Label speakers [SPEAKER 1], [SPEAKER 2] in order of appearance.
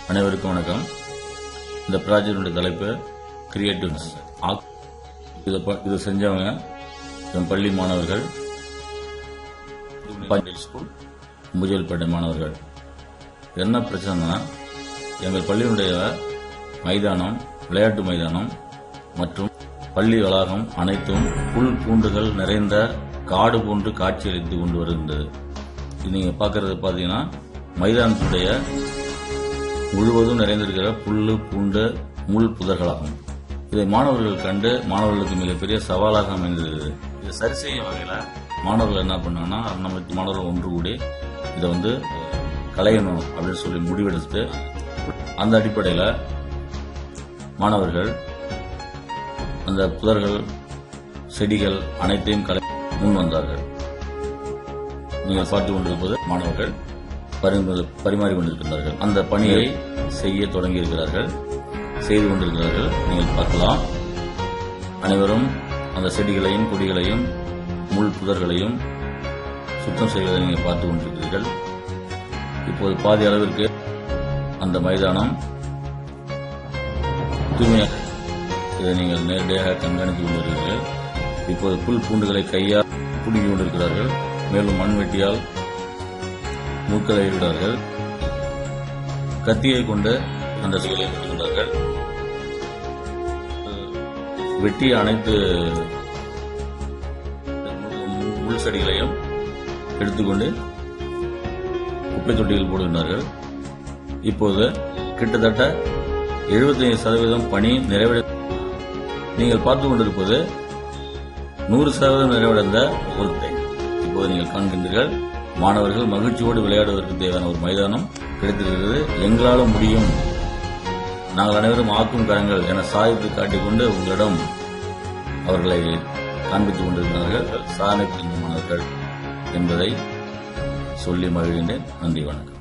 [SPEAKER 1] அனைவருக்கும் வணக்கம். இந்த ப்ராஜெக்டுடைய தலைப்பு கிரியேட்டிவ்ஸ். இது செஞ்சவங்க என் பள்ளி மாணவர்கள், ஸ்கூல் முஜல்பேட்டை மாணவர்கள். என்ன பிரச்சனைனா, எங்கள் பள்ளியினுடைய மைதானம், விளையாட்டு மைதானம் மற்றும் பள்ளி வளாகம் அனைத்தும் புல் பூண்டுகள் நிறைந்த காடு போன்று காட்சியளித்து கொண்டு வருகின்றது. இது நீங்க பார்க்கறது பார்த்தீங்கன்னா மைதானத்துடைய முழுவதும் நிறைந்திருக்கிற புல்லு பூண்டு முள் புதர்களாகும். இதை மாணவர்கள் கண்டு மாணவர்களுக்கு மிகப்பெரிய சவாலாக அமைந்திருக்கிறது. இதை சரி செய்யும் வகையில் மாணவர்கள் என்ன பண்ணாங்கன்னா, நம்ம மாணவர்கள் ஒன்று கூடி இதை களையணும் அப்படின்னு சொல்லி முடிவெடுத்து, அந்த அடிப்படையில் மாணவர்கள் அந்த புதர்கள், செடிகள் அனைத்தையும் முன் வந்தார்கள். நீங்கள் பார்த்துக் கொண்டிருப்பது மாணவர்கள் பரிமாறிக் கொண்டிருக்கிறார்கள். அந்த பணியை செய்ய தொடங்கியிருக்கிறார்கள், செய்து கொண்டிருக்கிறார்கள். நீங்கள் பார்க்கலாம். அனைவரும் அந்த செடிகளையும் கொடிகளையும் முள் புதர்களையும் சுத்தம் செய்வதை நீங்கள் பார்த்துக் கொண்டிருக்கிறீர்கள். இப்போது பாதி அளவிற்கு அந்த மைதானம் தூய்மையாக, இதை நீங்கள் நேரடியாக கண்காணித்துக் கொண்டிருக்கிறீர்கள். இப்போது புல் பூண்டுகளை கையால் பிடுங்கிக் கொண்டிருக்கிறார்கள். மேலும் மண்வெட்டியால் மூக்களை விடுகிறார்கள். கத்தியை கொண்டு அந்த செயலை வெட்டுகின்றார்கள். வெட்டிய அனைத்து முள் செடிகளையும் எடுத்துக்கொண்டு குப்பை தொட்டியில் போடுகின்றார்கள். இப்போது கிட்டத்தட்ட 75% பணி நிறைவடை. நீங்கள் பார்த்துக் கொண்டிருப்பது 100% நிறைவடைந்த ஒரு டைம். இப்போது நீங்கள் காண்கின்றீர்கள், மாணவர்கள் மகிழ்ச்சியோடு விளையாடுவதற்கு தேவையான ஒரு மைதானம் கிடைத்திருக்கிறது. எங்களாலும் முடியும், நாங்கள் அனைவரும் ஆக்கும் கரங்கள் என சாதித்து காட்டிக்கொண்டு உங்களிடம் அவர்களை காண்பித்துக் கொண்டிருக்கிறார்கள். சாதனை புரிந்த மாணவர்கள் என்பதை சொல்லி மகிழ்கின்றேன். நன்றி, வணக்கம்.